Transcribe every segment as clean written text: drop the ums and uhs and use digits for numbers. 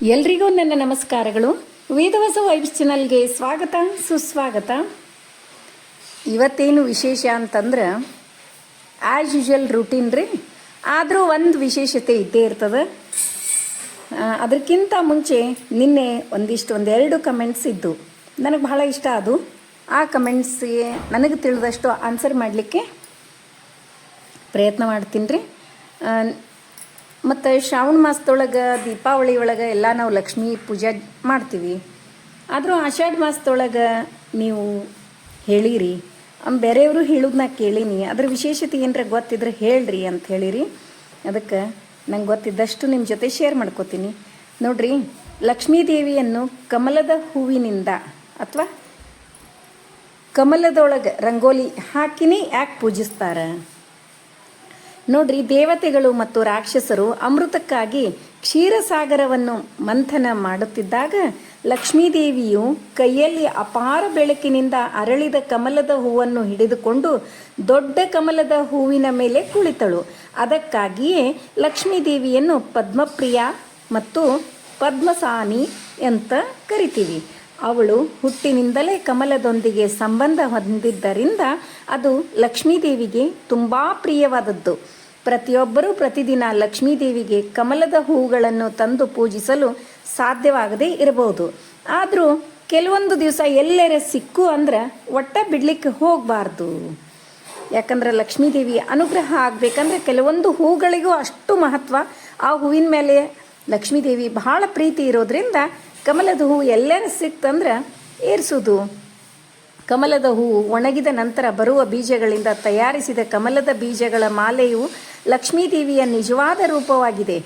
ಎಲ್ರಿಗೂ ನನ್ನ ನಮಸ್ಕಾರಗಳು. ವೇದವಾಸ ವೈಬ್ಸ್ ಚಾನಲ್ಗೆ ಸ್ವಾಗತ ಸುಸ್ವಾಗತ. ಇವತ್ತೇನು ವಿಶೇಷ ಅಂತಂದ್ರೆ ಆ್ಯಸ್ ಯೂಶುವಲ್ ರೂಟೀನ್ ರೀ, ಆದರೂ ಒಂದು ವಿಶೇಷತೆ ಇದ್ದೇ ಇರ್ತದೆ. ಅದಕ್ಕಿಂತ ಮುಂಚೆ ನಿನ್ನೆ ಒಂದೆರಡು ಕಮೆಂಟ್ಸ್ ಇದ್ದು ನನಗೆ ಬಹಳ ಇಷ್ಟ. ಅದು ಆ ಕಮೆಂಟ್ಸ್ಗೆ ನನಗೆ ತಿಳಿದಷ್ಟು ಆನ್ಸರ್ ಮಾಡಲಿಕ್ಕೆ ಪ್ರಯತ್ನ ಮಾಡ್ತೀನಿ ರೀ. ಮತ್ತು ಶ್ರಾವಣ ಮಾಸದೊಳಗೆ ದೀಪಾವಳಿ ಒಳಗೆ ಎಲ್ಲ ನಾವು ಲಕ್ಷ್ಮೀ ಪೂಜೆ ಮಾಡ್ತೀವಿ. ಆದರೂ ಆಷಾಢ ಮಾಸದೊಳಗೆ ನೀವು ಹೇಳಿರಿ, ಬೇರೆಯವರು ಹೇಳೋದನ್ನ ಕೇಳೀನಿ, ಅದ್ರ ವಿಶೇಷತೆ ಏನರ ಗೊತ್ತಿದ್ರೆ ಹೇಳ್ರಿ ಅಂತ ಹೇಳಿರಿ. ಅದಕ್ಕೆ ನಂಗೆ ಗೊತ್ತಿದ್ದಷ್ಟು ನಿಮ್ಮ ಜೊತೆ ಶೇರ್ ಮಾಡ್ಕೋತೀನಿ. ನೋಡ್ರಿ, ಲಕ್ಷ್ಮೀ ದೇವಿಯನ್ನು ಕಮಲದ ಹೂವಿನಿಂದ ಅಥವಾ ಕಮಲದೊಳಗೆ ರಂಗೋಲಿ ಹಾಕಿನೇ ಯಾಕೆ ಪೂಜಿಸ್ತಾರೆ ನೋಡ್ರಿ. ದೇವತೆಗಳು ಮತ್ತು ರಾಕ್ಷಸರು ಅಮೃತಕ್ಕಾಗಿ ಕ್ಷೀರಸಾಗರವನ್ನು ಮಂಥನ ಮಾಡುತ್ತಿದ್ದಾಗ ಲಕ್ಷ್ಮೀದೇವಿಯು ಕೈಯಲ್ಲಿ ಅಪಾರ ಬೆಳಕಿನಿಂದ ಅರಳಿದ ಕಮಲದ ಹೂವನ್ನು ಹಿಡಿದುಕೊಂಡು ದೊಡ್ಡ ಕಮಲದ ಹೂವಿನ ಮೇಲೆ ಕುಳಿತಳು. ಅದಕ್ಕಾಗಿಯೇ ಲಕ್ಷ್ಮೀದೇವಿಯನ್ನು ಪದ್ಮಪ್ರಿಯ ಮತ್ತು ಪದ್ಮಸಾನಿ ಅಂತ ಕರಿತೀವಿ. ಅವಳು ಹುಟ್ಟಿನಿಂದಲೇ ಕಮಲದೊಂದಿಗೆ ಸಂಬಂಧ ಹೊಂದಿದ್ದರಿಂದ ಅದು ಲಕ್ಷ್ಮೀದೇವಿಗೆ ತುಂಬ ಪ್ರಿಯವಾದದ್ದು. ಪ್ರತಿಯೊಬ್ಬರೂ ಪ್ರತಿದಿನ ಲಕ್ಷ್ಮೀದೇವಿಗೆ ಕಮಲದ ಹೂಗಳನ್ನು ತಂದು ಪೂಜಿಸಲು ಸಾಧ್ಯವಾಗದೇ ಇರಬಹುದು. ಆದರೂ ಕೆಲವೊಂದು ದಿವಸ ಎಲ್ಲರ ಸಿಕ್ಕು ಅಂದ್ರೆ ಒಟ್ಟ ಬಿಡ್ಲಿಕ್ಕೆ ಹೋಗಬಾರ್ದು. ಯಾಕಂದ್ರೆ ಲಕ್ಷ್ಮೀದೇವಿ ಅನುಗ್ರಹ ಆಗಬೇಕಂದ್ರೆ ಕೆಲವೊಂದು ಹೂಗಳಿಗೂ ಅಷ್ಟು ಮಹತ್ವ. ಆ ಹೂವಿನ ಮೇಲೆ ಲಕ್ಷ್ಮೀದೇವಿ ಬಹಳ ಪ್ರೀತಿ ಇರೋದ್ರಿಂದ ಕಮಲದ ಹೂವು ಎಲ್ಲರ ಸಿಕ್ತಂದ್ರೆ ಏರಿಸೋದು. ಕಮಲದ ಹೂವು ಒಣಗಿದ ನಂತರ ಬರುವ ಬೀಜಗಳಿಂದ ತಯಾರಿಸಿದ ಕಮಲದ ಬೀಜಗಳ ಮಾಲೆಯು ಲಕ್ಷ್ಮೀದೇವಿಯ ನಿಜವಾದ ರೂಪವಾಗಿದೆ.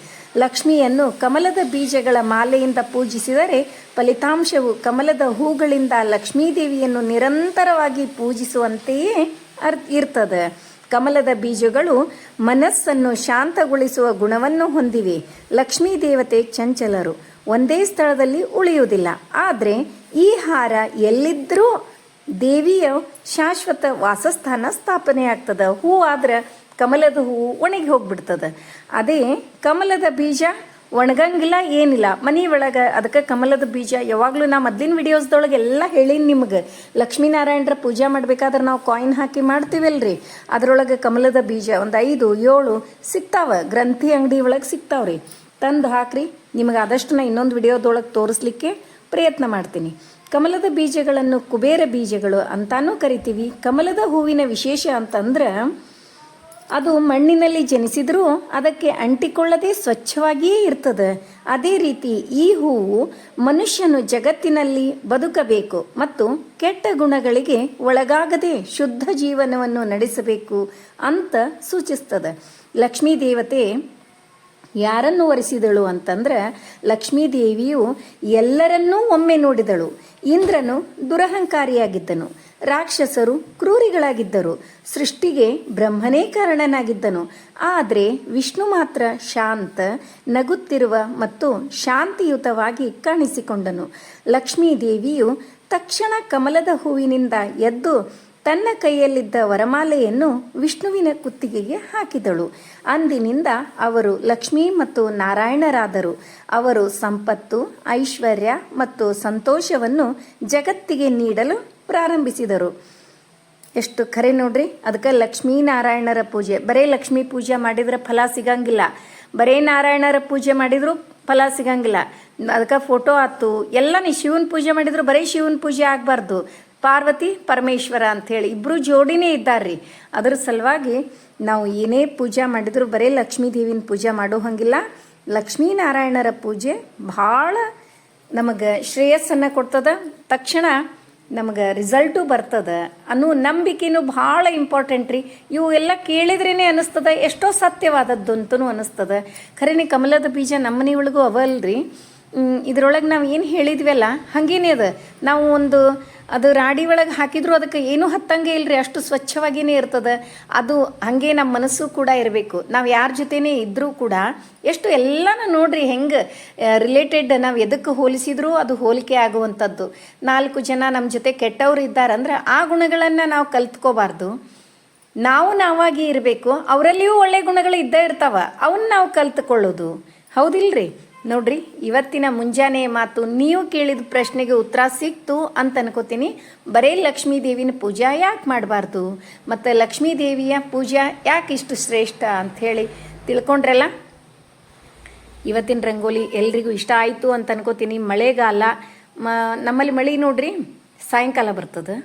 ಲಕ್ಷ್ಮಿಯನ್ನು ಕಮಲದ ಬೀಜಗಳ ಮಾಲೆಯಿಂದ ಪೂಜಿಸಿದರೆ ಫಲಿತಾಂಶವು ಕಮಲದ ಹೂಗಳಿಂದ ಲಕ್ಷ್ಮೀದೇವಿಯನ್ನು ನಿರಂತರವಾಗಿ ಪೂಜಿಸುವಂತೆಯೇ ಇರ್ತದೆ. ಕಮಲದ ಬೀಜಗಳು ಮನಸ್ಸನ್ನು ಶಾಂತಗೊಳಿಸುವ ಗುಣವನ್ನು ಹೊಂದಿವೆ. ಲಕ್ಷ್ಮೀ ದೇವತೆ ಚಂಚಲರು, ಒಂದೇ ಸ್ಥಳದಲ್ಲಿ ಉಳಿಯುವುದಿಲ್ಲ. ಆದರೆ ಈ ಹಾರ ಎಲ್ಲಿದ್ದರೂ ದೇವಿಯ ಶಾಶ್ವತ ವಾಸಸ್ಥಾನ ಸ್ಥಾಪನೆ ಆಗ್ತದೆ. ಹೂ ಆದ್ರೆ ಕಮಲದ ಹೂವು ಒಣಗಿ ಹೋಗ್ಬಿಡ್ತದೆ. ಅದೇ ಕಮಲದ ಬೀಜ ಒಣಗಂಗಿಲ್ಲ, ಏನಿಲ್ಲ ಮನೆ ಒಳಗೆ. ಅದಕ್ಕೆ ಕಮಲದ ಬೀಜ ಯಾವಾಗಲೂ ನಾ ಮೊದಲಿನ ವಿಡಿಯೋಸ್ದೊಳಗೆ ಎಲ್ಲ ಹೇಳೀನಿ ನಿಮಗೆ. ಲಕ್ಷ್ಮೀನಾರಾಯಣರ ಪೂಜೆ ಮಾಡಬೇಕಾದ್ರೆ ನಾವು ಕಾಯಿನ್ ಹಾಕಿ ಮಾಡ್ತೀವಲ್ರಿ, ಅದರೊಳಗೆ ಕಮಲದ ಬೀಜ ಒಂದು 5, 7 ಸಿಗ್ತಾವ. ಗ್ರಂಥಿ ಅಂಗಡಿ ಒಳಗೆ ಸಿಗ್ತಾವ್ರಿ. ತಂದು ಹಾಕ್ರಿ. ನಿಮಗೆ ಆದಷ್ಟು ನಾ ಇನ್ನೊಂದು ವಿಡಿಯೋದೊಳಗೆ ತೋರಿಸ್ಲಿಕ್ಕೆ ಪ್ರಯತ್ನ ಮಾಡ್ತೀನಿ. ಕಮಲದ ಬೀಜಗಳನ್ನು ಕುಬೇರ ಬೀಜಗಳು ಅಂತಾನೂ ಕರಿತೀವಿ. ಕಮಲದ ಹೂವಿನ ವಿಶೇಷ ಅಂತಂದ್ರೆ ಅದು ಮಣ್ಣಿನಲ್ಲಿ ಜನಿಸಿದರೂ ಅದಕ್ಕೆ ಅಂಟಿಕೊಳ್ಳದೆ ಸ್ವಚ್ಛವಾಗಿಯೇ ಇರ್ತದೆ. ಅದೇ ರೀತಿ ಈ ಹೂವು ಮನುಷ್ಯನು ಜಗತ್ತಿನಲ್ಲಿ ಬದುಕಬೇಕು ಮತ್ತು ಕೆಟ್ಟ ಗುಣಗಳಿಗೆ ಒಳಗಾಗದೆ ಶುದ್ಧ ಜೀವನವನ್ನು ನಡೆಸಬೇಕು ಅಂತ ಸೂಚಿಸ್ತದೆ. ಲಕ್ಷ್ಮೀ ದೇವತೆ ಯಾರನ್ನು ವರಿಸಿದಳು ಅಂತಂದ್ರೆ ಲಕ್ಷ್ಮೀದೇವಿಯು ಎಲ್ಲರನ್ನೂ ಒಮ್ಮೆ ನೋಡಿದಳು. ಇಂದ್ರನು ದುರಹಂಕಾರಿಯಾಗಿದ್ದನು, ರಾಕ್ಷಸರು ಕ್ರೂರಿಗಳಾಗಿದ್ದರು, ಸೃಷ್ಟಿಗೆ ಬ್ರಹ್ಮನೇ ಕಾರಣನಾಗಿದ್ದನು. ಆದರೆ ವಿಷ್ಣು ಮಾತ್ರ ಶಾಂತ, ನಗುತ್ತಿರುವ ಮತ್ತು ಶಾಂತಿಯುತವಾಗಿ ಕಾಣಿಸಿಕೊಂಡನು. ಲಕ್ಷ್ಮೀದೇವಿಯು ತಕ್ಷಣ ಕಮಲದ ಹೂವಿನಿಂದ ಎದ್ದು ತನ್ನ ಕೈಯಲ್ಲಿದ್ದ ವರಮಾಲೆಯನ್ನು ವಿಷ್ಣುವಿನ ಕುತ್ತಿಗೆಗೆ ಹಾಕಿದಳು. ಅಂದಿನಿಂದ ಅವರು ಲಕ್ಷ್ಮೀ ಮತ್ತು ನಾರಾಯಣರಾದರು. ಅವರು ಸಂಪತ್ತು, ಐಶ್ವರ್ಯ ಮತ್ತು ಸಂತೋಷವನ್ನು ಜಗತ್ತಿಗೆ ನೀಡಲು ಪ್ರಾರಂಭಿಸಿದರು. ಎಷ್ಟು ಖರೆ ನೋಡ್ರಿ. ಅದಕ್ಕೆ ಲಕ್ಷ್ಮೀನಾರಾಯಣರ ಪೂಜೆ, ಬರೀ ಲಕ್ಷ್ಮೀ ಪೂಜೆ ಮಾಡಿದ್ರೆ ಫಲ ಸಿಗಂಗಿಲ್ಲ, ಬರೀ ನಾರಾಯಣರ ಪೂಜೆ ಮಾಡಿದ್ರು ಫಲ ಸಿಗಂಗಿಲ್ಲ. ಅದಕ್ಕೆ ಫೋಟೋ ಆಯ್ತು ಎಲ್ಲ. ನೀ ಶಿವನ ಪೂಜೆ ಮಾಡಿದ್ರು ಬರೀ ಶಿವನ ಪೂಜೆ ಆಗಬಾರ್ದು. ಪಾರ್ವತಿ ಪರಮೇಶ್ವರ ಅಂಥೇಳಿ ಇಬ್ಬರು ಜೋಡಿನೇ ಇದ್ದಾರ್ರಿ. ಅದರ ಸಲುವಾಗಿ ನಾವು ಏನೇ ಪೂಜೆ ಮಾಡಿದ್ರು ಬರೀ ಲಕ್ಷ್ಮೀ ದೇವಿನ ಪೂಜೆ ಮಾಡೋ ಹಂಗಿಲ್ಲ. ಲಕ್ಷ್ಮೀನಾರಾಯಣರ ಪೂಜೆ ಭಾಳ ನಮಗೆ ಶ್ರೇಯಸ್ಸನ್ನು ಕೊಡ್ತದೆ. ತಕ್ಷಣ ನಮಗೆ ರಿಸಲ್ಟು ಬರ್ತದೆ ಅನ್ನೋ ನಂಬಿಕೆನೂ ಭಾಳ ಇಂಪಾರ್ಟೆಂಟ್ ರೀ. ಇವು ಎಲ್ಲ ಕೇಳಿದ್ರೇ ಅನ್ನಿಸ್ತದೆ ಎಷ್ಟೋ ಸತ್ಯವಾದದ್ದು ಅಂತಲೂ ಅನ್ನಿಸ್ತದೆ. ಖರೇನೆ ಕಮಲದ ಬೀಜ ನಮ್ಮ ಮನೆಯೊಳಗೂ ಅವಲ್ರಿ. ಇದರೊಳಗೆ ನಾವು ಏನು ಹೇಳಿದ್ವಲ್ಲ ಹಾಗೇನೆ ಅದ. ನಾವು ಅದು ರಾಡಿ ಒಳಗೆ ಹಾಕಿದ್ರು ಅದಕ್ಕೆ ಏನೂ ಹತ್ತಂಗೆ ಇಲ್ಲರಿ, ಅಷ್ಟು ಸ್ವಚ್ಛವಾಗಿಯೇ ಇರ್ತದೆ. ಅದು ಹಾಗೆ ನಮ್ಮ ಮನಸ್ಸು ಕೂಡ ಇರಬೇಕು. ನಾವು ಯಾರ ಜೊತೆನೇ ಇದ್ದರೂ ಕೂಡ ಎಷ್ಟು ಎಲ್ಲನೂ ನೋಡ್ರಿ ಹೆಂಗೆ ರಿಲೇಟೆಡ್ ನಾವು ಎದಕ್ಕೆ ಹೋಲಿಸಿದ್ರೂ ಅದು ಹೋಲಿಕೆ ಆಗುವಂಥದ್ದು. 4 ಜನ ನಮ್ಮ ಜೊತೆ ಕೆಟ್ಟವರು ಇದ್ದಾರಂದ್ರೆ ಆ ಗುಣಗಳನ್ನು ನಾವು ಕಲ್ತ್ಕೋಬಾರ್ದು. ನಾವಾಗಿ ಇರಬೇಕು. ಅವರಲ್ಲಿಯೂ ಒಳ್ಳೆ ಗುಣಗಳು ಇದ್ದೇ ಇರ್ತಾವ, ಅವನ್ನ ನಾವು ಕಲ್ತ್ಕೊಳ್ಳೋದು. ಹೌದಿಲ್ರಿ? ನೋಡ್ರಿ, ಇವತ್ತಿನ ಮುಂಜಾನೆ ಮಾತು ನೀವು ಕೇಳಿದ ಪ್ರಶ್ನೆಗೆ ಉತ್ತರ ಸಿಕ್ತು ಅಂತ ಅನ್ಕೋತೀನಿ. ಬರೀ ಲಕ್ಷ್ಮೀ ದೇವಿನ ಪೂಜಾ ಯಾಕೆ ಮಾಡಬಾರ್ದು ಮತ್ತು ಲಕ್ಷ್ಮೀ ದೇವಿಯ ಪೂಜಾ ಯಾಕೆ ಇಷ್ಟು ಶ್ರೇಷ್ಠ ಅಂಥೇಳಿ ತಿಳ್ಕೊಂಡ್ರಲ್ಲ. ಇವತ್ತಿನ ರಂಗೋಲಿ ಎಲ್ರಿಗೂ ಇಷ್ಟ ಆಯಿತು ಅಂತ ಅನ್ಕೋತೀನಿ. ಮಳೆಗಾಲ, ನಮ್ಮಲ್ಲಿ ಮಳೆ ನೋಡ್ರಿ ಸಾಯಂಕಾಲ ಬರ್ತದೆ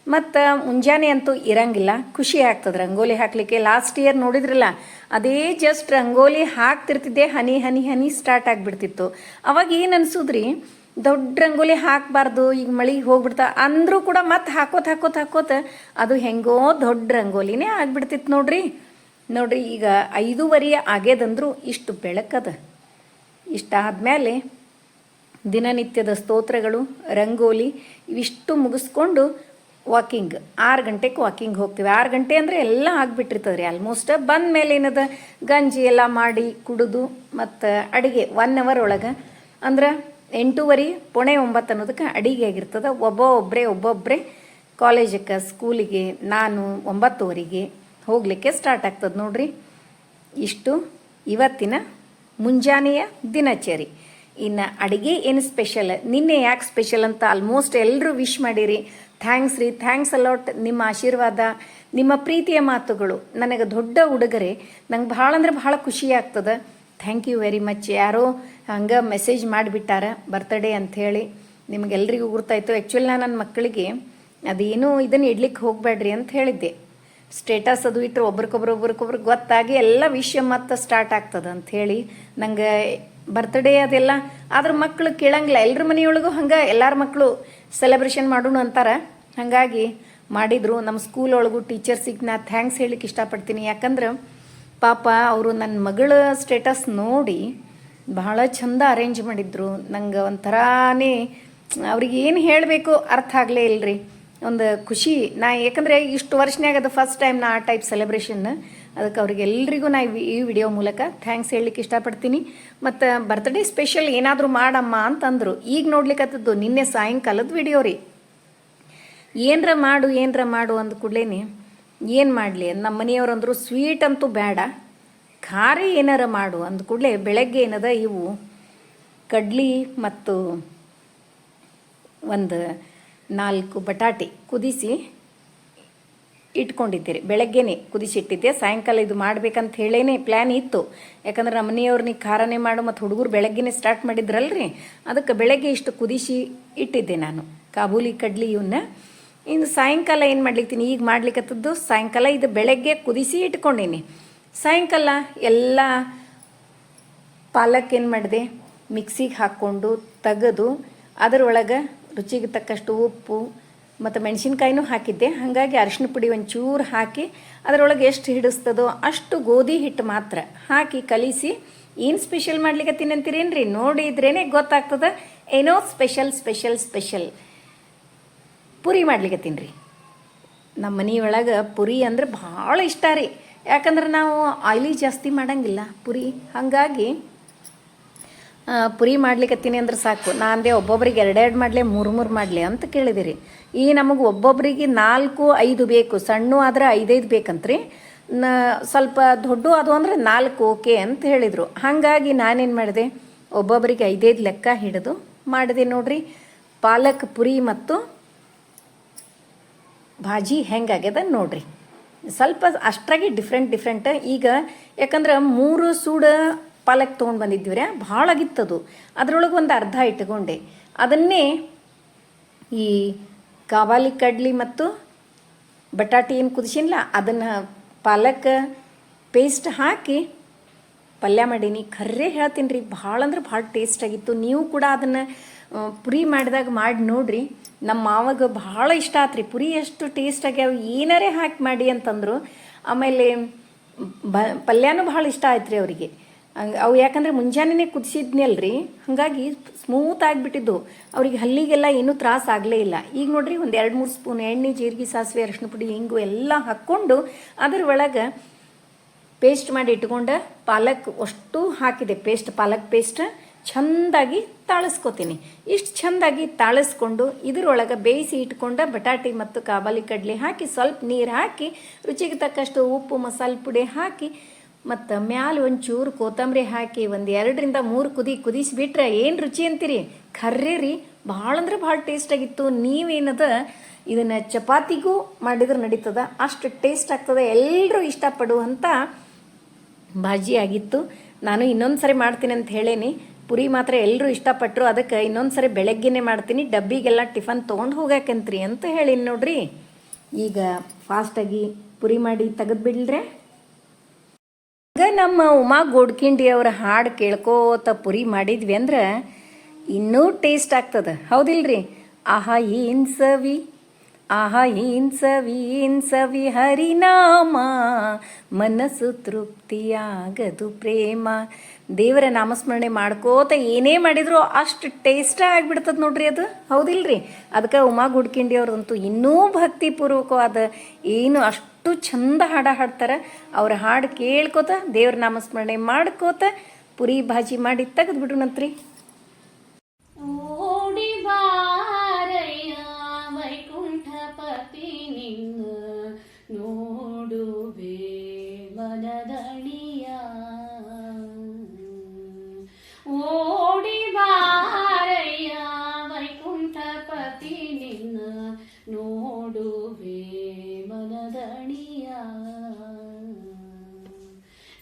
ಮತ್ತು ಮುಂಜಾನೆ ಅಂತೂ ಇರಂಗಿಲ್ಲ. ಖುಷಿ ಆಗ್ತದೆ ರಂಗೋಲಿ ಹಾಕಲಿಕ್ಕೆ. ಲಾಸ್ಟ್ ಇಯರ್ ನೋಡಿದ್ರಲ್ಲ, ಅದೇ ಜಸ್ಟ್ ರಂಗೋಲಿ ಹಾಕ್ತಿರ್ತಿದ್ದೆ, ಹನಿ ಹನಿ ಹನಿ ಸ್ಟಾರ್ಟ್ ಆಗಿಬಿಡ್ತಿತ್ತು. ಅವಾಗ ಏನು ಅನ್ಸುದ್ರಿ, ದೊಡ್ಡ ರಂಗೋಲಿ ಹಾಕಬಾರ್ದು, ಈಗ ಮಳೆ ಹೋಗ್ಬಿಡ್ತಾ ಅಂದರೂ ಕೂಡ ಮತ್ತೆ ಹಾಕೋತ ಅದು ಹೆಂಗೋ ದೊಡ್ಡ ರಂಗೋಲಿನೇ ಆಗಿಬಿಡ್ತಿತ್ತು ನೋಡ್ರಿ. ಈಗ 5:30 ಆಗ್ಯದಂದ್ರೂ ಇಷ್ಟು ಬೆಳಕದ. ಇಷ್ಟಾದಮೇಲೆ ದಿನನಿತ್ಯದ ಸ್ತೋತ್ರಗಳು, ರಂಗೋಲಿ ಇವಿಷ್ಟು ಮುಗಿಸ್ಕೊಂಡು ವಾಕಿಂಗ್ 6 ಗಂಟೆಗೆ ವಾಕಿಂಗ್ ಹೋಗ್ತೀವಿ. 6 ಗಂಟೆ ಅಂದರೆ ಎಲ್ಲ ಆಗಿಬಿಟ್ಟಿರ್ತದೆ ರೀ ಆಲ್ಮೋಸ್ಟ್. ಬಂದ ಮೇಲೆ ಏನದ ಗಂಜಿ ಎಲ್ಲ ಮಾಡಿ ಕುಡಿದು ಮತ್ತು ಅಡುಗೆ 1 ಅವರ್ ಒಳಗೆ ಅಂದ್ರೆ 8:30 ಪೌಣೆ 9 ಅನ್ನೋದಕ್ಕೆ ಅಡುಗೆ ಆಗಿರ್ತದೆ. ಒಬ್ಬೊಬ್ಬರೇ ಕಾಲೇಜಕ್ಕೆ, ಸ್ಕೂಲಿಗೆ, ನಾನು 9:30ಗೆ ಹೋಗಲಿಕ್ಕೆ ಸ್ಟಾರ್ಟ್ ಆಗ್ತದೆ ನೋಡ್ರಿ. ಇಷ್ಟು ಇವತ್ತಿನ ಮುಂಜಾನೆಯ ದಿನಚರಿ. ಇನ್ನು ಅಡುಗೆ ಏನು ಸ್ಪೆಷಲ್, ನಿನ್ನೆ ಯಾಕೆ ಸ್ಪೆಷಲ್ ಅಂತ ಆಲ್ಮೋಸ್ಟ್ ಎಲ್ಲರೂ ವಿಶ್ ಮಾಡಿರಿ. ಥ್ಯಾಂಕ್ಸ್ ರೀ, ಥ್ಯಾಂಕ್ಸ್ ಅಲಾಟ್. ನಿಮ್ಮ ಆಶೀರ್ವಾದ, ನಿಮ್ಮ ಪ್ರೀತಿಯ ಮಾತುಗಳು ನನಗೆ ದೊಡ್ಡ ಉಡುಗೊರೆ. ನಂಗೆ ಭಾಳ ಅಂದ್ರೆ ಭಾಳ ಖುಷಿ ಆಗ್ತದೆ. Thank you very much. ಯಾರೋ ಹಂಗೆ ಮೆಸೇಜ್ ಮಾಡಿಬಿಟ್ಟಾರ ಬರ್ತ್ಡೇ ಅಂಥೇಳಿ. ನಿಮಗೆಲ್ರಿಗೂ ಗುರ್ತಾಯಿತು. ಆ್ಯಕ್ಚುಲಿ ನಾನು ನನ್ನ ಮಕ್ಕಳಿಗೆ ಅದೇನು ಇದನ್ನು ಇಡ್ಲಿಕ್ಕೆ ಹೋಗಬೇಡ್ರಿ ಅಂತ ಹೇಳಿದ್ದೆ. ಸ್ಟೇಟಸ್ ಅದು ಇಟ್ಟರೆ ಒಬ್ರಿಗೊಬ್ರು ಗೊತ್ತಾಗಿ ಎಲ್ಲ ವಿಷಯ ಮತ್ತೆ ಸ್ಟಾರ್ಟ್ ಆಗ್ತದೆ ಅಂಥೇಳಿ. ನಂಗೆ ಬರ್ತ್ಡೇ ಅದೆಲ್ಲ ಆದ್ರೆ ಮಕ್ಕಳು ಕೇಳಂಗಿಲ್ಲ. ಎಲ್ಲರ ಮನೆಯೊಳಗೂ ಹಂಗೆ ಎಲ್ಲರ ಮಕ್ಕಳು ಸೆಲೆಬ್ರೇಷನ್ ಮಾಡೋಣ ಅಂತಾರೆ. ಹಾಗಾಗಿ ಮಾಡಿದರು. ನಮ್ಮ ಸ್ಕೂಲ್ ಒಳಗೂ ಟೀಚರ್ಸಿಗೆ ನಾ ಥ್ಯಾಂಕ್ಸ್ ಹೇಳಲಿಕ್ಕೆ ಇಷ್ಟಪಡ್ತೀನಿ. ಯಾಕಂದ್ರೆ ಪಾಪ ಅವರು ನನ್ನ ಮಗಳ ಸ್ಟೇಟಸ್ ನೋಡಿ ಬಹಳ ಚಂದ ಅರೇಂಜ್ ಮಾಡಿದ್ರು. ನಂಗೆ ಒಂಥರಾನೇ ಅವ್ರಿಗೆ ಏನು ಹೇಳಬೇಕು ಅರ್ಥ ಆಗಲೇ ಇಲ್ಲರಿ. ಒಂದು ಖುಷಿ. ಯಾಕಂದರೆ ಇಷ್ಟು ವರ್ಷನಾಗ ಅದು ಫಸ್ಟ್ ಟೈಮ್ ನಾ ಆ ಟೈಪ್ ಸೆಲೆಬ್ರೇಷನ್. ಅದಕ್ಕೆ ಅವ್ರಿಗೆಲ್ರಿಗೂ ನಾ ಈ ವಿಡಿಯೋ ಮೂಲಕ ಥ್ಯಾಂಕ್ಸ್ ಹೇಳಲಿಕ್ಕೆ ಇಷ್ಟಪಡ್ತೀನಿ. ಮತ್ತು ಬರ್ತ್ಡೇ ಸ್ಪೆಷಲ್ ಏನಾದರೂ ಮಾಡಮ್ಮ ಅಂತಂದರು. ಈಗ ನೋಡ್ಲಿಕ್ಕತ್ತದ್ದು ನಿನ್ನೆ ಸಾಯಂಕಾಲದ ವಿಡಿಯೋ ರೀ. ಏನರ ಮಾಡು ಅಂದ ಕೂಡಲೇ ಏನು ಮಾಡಲಿ, ನಮ್ಮ ಮನೆಯವ್ರು ಅಂದರು ಸ್ವೀಟ್ ಅಂತೂ ಬೇಡ, ಖಾರ ಏನಾರ ಮಾಡು ಅಂದ ಕೂಡಲೇ ಬೆಳಗ್ಗೆ ಏನದ ಇವು ಕಡ್ಲಿ ಮತ್ತು ಒಂದು 4 ಬಟಾಟೆ ಕುದಿಸಿ ಇಟ್ಕೊಂಡಿದ್ದೀರಿ. ಬೆಳಗ್ಗೆನೇ ಕುದಿಸಿಟ್ಟಿದ್ದೆ. ಸಾಯಂಕಾಲ ಇದು ಮಾಡ್ಬೇಕಂತ ಹೇಳೇನೆ ಪ್ಲ್ಯಾನ್ ಇತ್ತು. ಯಾಕಂದ್ರೆ ನಮ್ಮ ಮನೆಯವ್ರನ್ನ ಖಾರನೇ ಮಾಡು ಮತ್ತು ಹುಡುಗರು ಬೆಳಗ್ಗೆನೇ ಸ್ಟಾರ್ಟ್ ಮಾಡಿದ್ರಲ್ರಿ, ಅದಕ್ಕೆ ಬೆಳಗ್ಗೆ ಇಷ್ಟು ಕುದಿಸಿ ಇಟ್ಟಿದ್ದೆ ನಾನು ಕಾಬೂಲಿ ಕಡ್ಲಿ ಇವನ್ನ. ಇನ್ನು ಸಾಯಂಕಾಲ ಏನು ಮಾಡ್ಲಿಕ್ತೀನಿ, ಈಗ ಮಾಡ್ಲಿಕ್ಕತ್ತದ್ದು ಸಾಯಂಕಾಲ. ಇದು ಬೆಳಗ್ಗೆ ಕುದಿಸಿ ಇಟ್ಕೊಂಡೀನಿ. ಸಾಯಂಕಾಲ ಎಲ್ಲ ಪಾಲಕ್ ಏನು ಮಾಡಿದೆ, ಮಿಕ್ಸಿಗೆ ಹಾಕ್ಕೊಂಡು ತೆಗೆದು ಅದರೊಳಗೆ ರುಚಿಗೆ ತಕ್ಕಷ್ಟು ಉಪ್ಪು ಮತ್ತು ಮೆಣಸಿನ್ಕಾಯಿನೂ ಹಾಕಿದ್ದೆ. ಹಾಗಾಗಿ ಅರಿಶಿನ ಪುಡಿ ಒಂಚೂರು ಹಾಕಿ ಅದರೊಳಗೆ ಎಷ್ಟು ಹಿಡಿಸ್ತದೋ ಅಷ್ಟು ಗೋಧಿ ಹಿಟ್ಟು ಮಾತ್ರ ಹಾಕಿ ಕಲಿಸಿ. ಏನು ಸ್ಪೆಷಲ್ ಮಾಡ್ಲಿಕ್ಕತ್ತೀನಿ ಅಂತೀರೇನ್ರಿ, ನೋಡಿದ್ರೇ ಗೊತ್ತಾಗ್ತದೆ. ಏನೋ ಸ್ಪೆಷಲ್ ಪುರಿ ಮಾಡ್ಲಿಕ್ಕತ್ತೀನಿ ರೀ. ನಮ್ಮ ಮನೆಯೊಳಗೆ ಪುರಿ ಅಂದ್ರೆ ಭಾಳ ಇಷ್ಟ ರೀ. ಯಾಕಂದ್ರೆ ನಾವು ಆಯ್ಲಿ ಜಾಸ್ತಿ ಮಾಡಂಗಿಲ್ಲ ಪುರಿ. ಹಾಗಾಗಿ ಪುರಿ ಮಾಡ್ಲಿಕ್ಕತ್ತೀನಿ ಅಂದ್ರೆ ಸಾಕು. ನಾನು ಅಂದೆ ಒಬ್ಬೊಬ್ರಿಗೆ 2 ಮಾಡಲಿ 3 ಮಾಡಲಿ ಅಂತ ಕೇಳಿದಿರಿ. ಈ ನಮಗೆ ಒಬ್ಬೊಬ್ಬರಿಗೆ 4-5 ಬೇಕು. ಸಣ್ಣ ಆದರೆ 5 ಬೇಕಂತ್ರಿ. ಸ್ವಲ್ಪ ದೊಡ್ಡ ಅದು ಅಂದರೆ 4 ಓಕೆ ಅಂತ ಹೇಳಿದರು. ಹಾಗಾಗಿ ನಾನೇನು ಮಾಡಿದೆ, ಒಬ್ಬೊಬ್ಬರಿಗೆ 5 ಲೆಕ್ಕ ಹಿಡಿದು ಮಾಡಿದೆ ನೋಡ್ರಿ. ಪಾಲಕ್ ಪುರಿ ಮತ್ತು ಭಾಜಿ ಹೆಂಗಾಗ್ಯದ ನೋಡ್ರಿ. ಸ್ವಲ್ಪ ಅಷ್ಟಾಗಿ ಡಿಫ್ರೆಂಟ್. ಈಗ ಯಾಕಂದ್ರೆ 3 ಸೂಡು ಪಾಲಕ್ ತೊಗೊಂಡು ಬಂದಿದ್ವಿ, ಭಾಳ ಆಗಿತ್ತದು. ಅದರೊಳಗೆ ಒಂದು ಅರ್ಧ ಇಟ್ಕೊಂಡೆ. ಅದನ್ನೇ ಈ ಕಾಬಾಲಿ ಕಡ್ಲಿ ಮತ್ತು ಬಟಾಟೆ ಏನು ಕುದಿಸಿಲ್ಲ ಅದನ್ನು ಪಾಲಕ್ ಪೇಸ್ಟ್ ಹಾಕಿ ಪಲ್ಯ ಮಾಡೀನಿ. ಖರ್ರೆ ಹೇಳ್ತೀನಿ ರೀ, ಭಾಳ ಅಂದ್ರೆ ಭಾಳ ಟೇಸ್ಟ್ ಆಗಿತ್ತು. ನೀವು ಕೂಡ ಅದನ್ನು ಪುರಿ ಮಾಡಿದಾಗ ಮಾಡಿ ನೋಡ್ರಿ. ನಮ್ಮ ಮಾವಾಗ ಭಾಳ ಇಷ್ಟ ಆತ್ರಿ. ಪುರಿ ಎಷ್ಟು ಟೇಸ್ಟ್ ಆಗ್ಯಾವ, ಏನಾರೇ ಹಾಕಿ ಮಾಡಿ ಅಂತಂದರು. ಆಮೇಲೆ ಪಲ್ಯನೂ ಭಾಳ ಇಷ್ಟ ಆಯ್ತು ರೀ ಅವರಿಗೆ. ಅವು ಯಾಕಂದರೆ ಮುಂಜಾನೆ ಕುದಿಸಿದ್ನಲ್ರಿ, ಹಾಗಾಗಿ ಸ್ಮೂತ್ ಆಗಿಬಿಟ್ಟಿದ್ದು. ಅವ್ರಿಗೆ ಹಲ್ಲಿಗೆಲ್ಲ ಏನೂ ತ್ರಾಸ ಆಗಲೇ ಇಲ್ಲ. ಈಗ ನೋಡ್ರಿ ಒಂದು 2-3 ಸ್ಪೂನ್ ಎಣ್ಣೆ, ಜೀರಿಗೆ, ಸಾಸಿವೆ, ಅರಿಶಿನ ಪುಡಿ, ಹಿಂಗು ಎಲ್ಲ ಹಾಕ್ಕೊಂಡು ಅದ್ರ ಒಳಗೆ ಪೇಸ್ಟ್ ಮಾಡಿ ಇಟ್ಕೊಂಡು ಪಾಲಕ್ ಅಷ್ಟು ಹಾಕಿದೆ. ಪಾಲಕ್ ಪೇಸ್ಟ್ ಚೆಂದಾಗಿ ತಾಳಿಸ್ಕೊತೀನಿ. ಇಷ್ಟು ಚೆಂದಾಗಿ ತಾಳಿಸ್ಕೊಂಡು ಇದರೊಳಗೆ ಬೇಯಿಸಿ ಇಟ್ಕೊಂಡ ಬಟಾಟೆ ಮತ್ತು ಕಾಬಾಲಿ ಕಡ್ಲಿ ಹಾಕಿ ಸ್ವಲ್ಪ ನೀರು ಹಾಕಿ ರುಚಿಗೆ ತಕ್ಕಷ್ಟು ಉಪ್ಪು ಮಸಾಲೆ ಪುಡಿ ಹಾಕಿ ಮತ್ತು ಮ್ಯಾಲೆ ಒಂಚೂರು ಕೊತ್ತಂಬರಿ ಹಾಕಿ ಒಂದು 2-3 ಕುದಿಸಿಬಿಟ್ರೆ ಏನು ರುಚಿ ಅಂತೀರಿ. ಖರ್ರಿ ರೀ, ಭಾಳ ಅಂದ್ರೆ ಭಾಳ ಟೇಸ್ಟಾಗಿತ್ತು. ನೀವೇನದ ಇದನ್ನು ಚಪಾತಿಗೂ ಮಾಡಿದ್ರೆ ನಡೀತದ, ಅಷ್ಟು ಟೇಸ್ಟ್ ಆಗ್ತದೆ. ಎಲ್ಲರೂ ಇಷ್ಟಪಡುವಂಥ ಭಾಜಿ ಆಗಿತ್ತು. ನಾನು ಇನ್ನೊಂದು ಸರಿ ಮಾಡ್ತೀನಿ ಅಂತ ಹೇಳೇನಿ. ಪುರಿ ಮಾತ್ರ ಎಲ್ಲರೂ ಇಷ್ಟಪಟ್ಟರು, ಅದಕ್ಕೆ ಇನ್ನೊಂದು ಸರಿ ಬೆಳಗ್ಗೆನೇ ಮಾಡ್ತೀನಿ, ಡಬ್ಬಿಗೆಲ್ಲ ಟಿಫನ್ ತೊಗೊಂಡು ಹೋಗಾಕಂತ್ರಿ ಅಂತ ಹೇಳೀನಿ ನೋಡ್ರಿ. ಈಗ ಫಾಸ್ಟಾಗಿ ಪುರಿ ಮಾಡಿ ತೆಗೆದುಬಿಡ್ಲ್ರೆ. ಈಗ ನಮ್ಮ ಉಮಾ ಗೋಡ್ಕಿಂಡಿ ಅವರ ಹಾಡು ಕೇಳ್ಕೋತ ಪುರಿ ಮಾಡಿದ್ವಿ ಅಂದ್ರೆ ಇನ್ನೂ ಟೇಸ್ಟ್ ಆಗ್ತದೆ, ಹೌದಿಲ್ರಿ? ಆಹಾ ಏನ್ ಸವಿ, ಆಹಾ ಏನ್ ಸವಿ, ಏನ್ ಸವಿ ಹರಿನಾಮ, ಮನಸ್ಸು ತೃಪ್ತಿಯಾಗದು ಪ್ರೇಮ. ದೇವರ ನಾಮಸ್ಮರಣೆ ಮಾಡ್ಕೋತ ಏನೇ ಮಾಡಿದ್ರು ಅಷ್ಟು ಟೇಸ್ಟ ಆಗಿಬಿಡ್ತದೆ ನೋಡ್ರಿ ಅದು, ಹೌದಿಲ್ರಿ? ಅದಕ್ಕೆ ಉಮಾ ಗುಡ್ಕಿಂಡಿ ಅವ್ರದಂತೂ ಇನ್ನೂ ಭಕ್ತಿಪೂರ್ವಕವಾದ ಏನು ಅಷ್ಟು ಚಂದ ಹಾಡ್ತಾರೆ. ಅವ್ರ ಹಾಡು ಕೇಳ್ಕೋತ ದೇವ್ರ ನಾಮಸ್ಮರಣೆ ಮಾಡ್ಕೋತ ಪುರಿ ಭಾಜಿ ಮಾಡಿ ತೆಗೆದ್ಬಿಡ್ರಿ. ಓಡಿ ಬಾರಯ್ಯ ವೈಕುಂಠಪತಿ ನಿನ್ನ ನೋಡುವೆ ಮನದಣಿಯ. ಓಡಿ ಬಾರಯ್ಯ ವೈಕುಂಠಪತಿ ನಿನ್ನ ನೋಡುವೆ ಮನದಣಿಯ.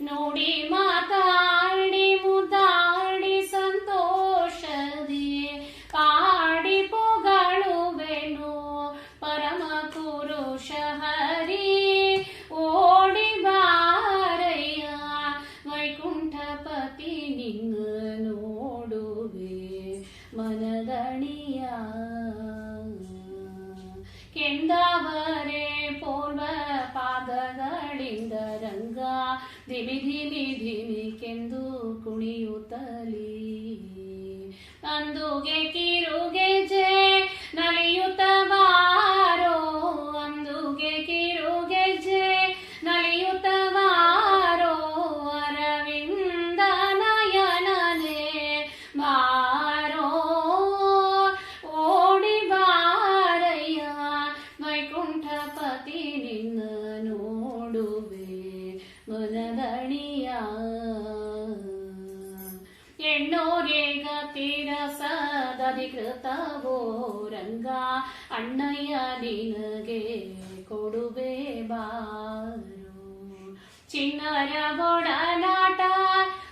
ನೋಡಿ ಮಾತಾಡಿ ಮುದ್ದಾಡಿ ಸಂತೋಷದಿ ಕಾಡಿ ಪೊಗಳುವೆನು ಪರಮ ಪುರುಷ ಹರಿ. ಓಡಿ ಬಾರಯ್ಯ ವೈಕುಂಠಪತಿ ನಿನ್ನ ನೋಡುವೆ ಮನದಣಿಯ. ಕೆಂದವರೇ ಪೂರ್ವ ಪಾದಗಳಿಂದ ರಂಗ ಧಿಮಿ ಧಿಮಿ ಧಿಮಿ ಕೆಂದು ಕುಣಿಯುತ್ತಲೀ. ಅಂದುಗೆ ಕಿರುಗೆಜೆ ನಲಿಯುತ್ತ ಬಾರೋ, ಅಂದುಗೆ ಕಿರುಗೆಜೆ ನಲಿಯುತ್ತ ಬಾರೋ, ಅರವಿಂದ ನಯನನೆ ಬಾರೋ. ಓಡಿ ಬಾರಯ್ಯ ವೈಕುಂಠಪತಿ ನಿನ್ನ ನೋಡುವೆ ಮನದಣಿಯ. ಎಣ್ಣೋರೆ ಗತಿರಸದಧಿಕೃತವೋ ರಂಗ ಅಣ್ಣಯ್ಯ ನಿನಗೆ ಕೊಡುವೆ ಬಾರು. ಚಿನ್ನರ ಒಡನಾಟ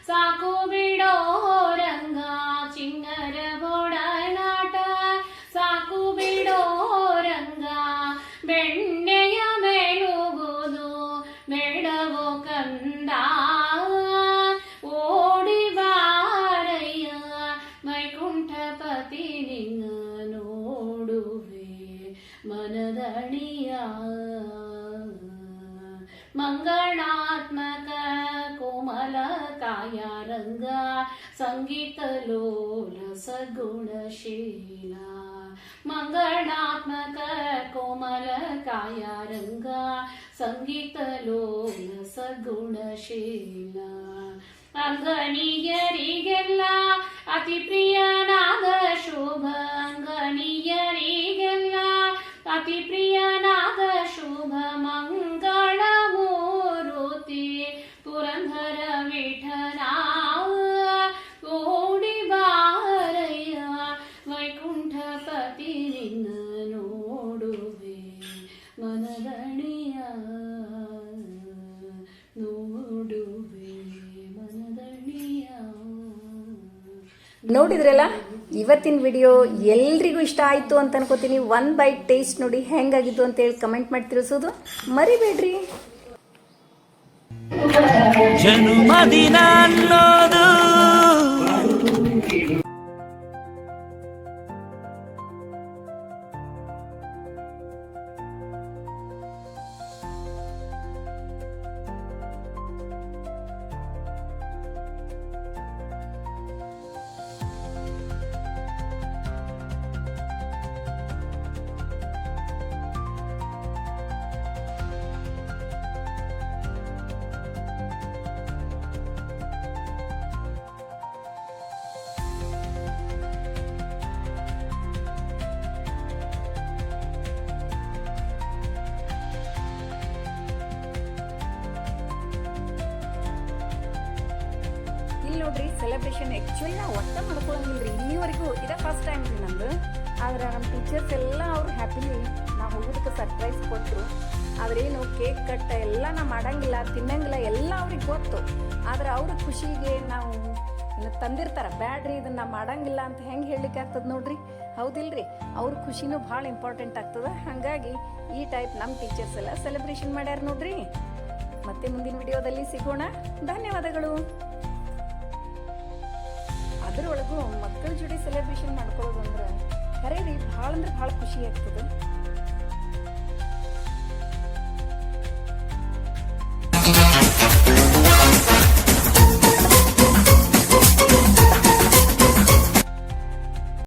ಸಾಕು ಬಿಡೋ ರಂಗ, ಚಿನ್ನರ ಒಡನಾಟ ಸಾಕು ಬಿಡೋ ರಂಗ. ಬೆಣ್ಣೆಯ ಮೇಲುವುದು ಬೇಡವೋ ಕಂದ. ಓಡಿ ಬಾರಯ್ಯ ವೈಕುಂಠಪತಿ ನಿನ್ನ ನೋಡುವೆ ಮನದಣಿಯ. ಮಂಗಳಾತ್ಮಕ ಕೋಮಲ ಕಾಯ ರಂಗ ಸಂಗೀತ ಲೋಲ ಸಗುಣಶೀಲ. ಮಂಗಳಾತ್ಮಕ ಕೋಮಲ ಕಾಯ ರಂಗ ಸಂಗೀತ ಲೋಲ ಸಗುಣಶೀಲ. ಅಂಗನೀಯರಿಗೆಲ್ಲ ಅತಿ ಪ್ರಿಯನಾದ ಶುಭ, ಅಂಗನೀಯರಿಗೆಲ್ಲ ಅತಿ ಪ್ರಿಯನಾದ ಶುಭ ಮಂಗಳ ಮೂರುತಿ ಪುರಂದರ ವಿಠಲ. ಓಡಿ ಬಾರಯ್ಯ ವೈಕುಂಠಪತಿ ನಿನ್ನ ನೋಡುವೆ ಮನದಣಿಯ. ನೋಡುವೆ ಮನದಣಿಯ. ನೋಡಿದ್ರಲ್ಲ, ಇವತ್ತಿನ ವಿಡಿಯೋ ಎಲ್ರಿಗೂ ಇಷ್ಟ ಆಯಿತು ಅಂತ ಅನ್ಕೋತೀನಿ. 1 ಬೈಟ್ ಟೇಸ್ಟ್ ನೋಡಿ ಹೆಂಗಾಗಿತ್ತು ಅಂತೇಳಿ ಕಮೆಂಟ್ ಮಾಡಿ ತಿಳಿಸೋದು ಮರಿಬೇಡ್ರಿ. ಜನ್ಮದಿನ ಅನ್ನೋದು ಸೆಲೆಬ್ರೇಷನ್ ಆ್ಯಕ್ಚುಲಿ ನಾವು ಒಟ್ಟು ಮಾಡ್ಕೊಳಂಗಿಲ್ಲ ರೀ, ಇಲ್ಲಿವರೆಗೂ ಇದೇ ಫಸ್ಟ್ ಟೈಮ್ ರೀ ನಮ್ಮದು. ಆದ್ರೆ ನಮ್ಮ ಟೀಚರ್ಸ್ ಎಲ್ಲ ಅವ್ರು ಹ್ಯಾಪಿಲಿ ನಾವು ಹೋಗೋದಕ್ಕೆ ಸರ್ಪ್ರೈಸ್ ಕೊಟ್ಟರು. ಆದ್ರೇನು ಕೇಕ್ ಕಟ್ ಎಲ್ಲ ನಾವು ಮಾಡಂಗಿಲ್ಲ, ತಿನ್ನಂಗಿಲ್ಲ, ಎಲ್ಲ ಅವ್ರಿಗೆ ಗೊತ್ತು. ಆದ್ರೆ ಅವ್ರ ಖುಷಿಗೆ ನಾವು ಇನ್ನು ತಂದಿರ್ತಾರೆ, ಬ್ಯಾಡ್ರಿ ಇದನ್ನು ಮಾಡಂಗಿಲ್ಲ ಅಂತ ಹೆಂಗೆ ಹೇಳಲಿಕ್ಕೆ ಆಗ್ತದೆ ನೋಡ್ರಿ, ಹೌದಿಲ್ರಿ? ಅವ್ರ ಖುಷಿನೂ ಭಾಳ ಇಂಪಾರ್ಟೆಂಟ್ ಆಗ್ತದೆ. ಹಾಗಾಗಿ ಈ ಟೈಪ್ ನಮ್ಮ ಟೀಚರ್ಸ್ ಎಲ್ಲ ಸೆಲೆಬ್ರೇಷನ್ ಮಾಡ್ಯಾರ ನೋಡ್ರಿ. ಮತ್ತೆ ಮುಂದಿನ ವಿಡಿಯೋದಲ್ಲಿ ಸಿಗೋಣ. ಧನ್ಯವಾದಗಳು. ಅದರೊಳಗೂ ಮಕ್ಕಳ ಜೋಡಿ ಸೆಲೆಬ್ರೇಷನ್ ಮಾಡ್ಕೊಳ್ಳೋದು ಅಂದ್ರೆ ಖರೆ ರೀ ಭಾಳ ಅಂದ್ರೆ ಭಾಳ ಖುಷಿ ಆಗ್ತದೆ.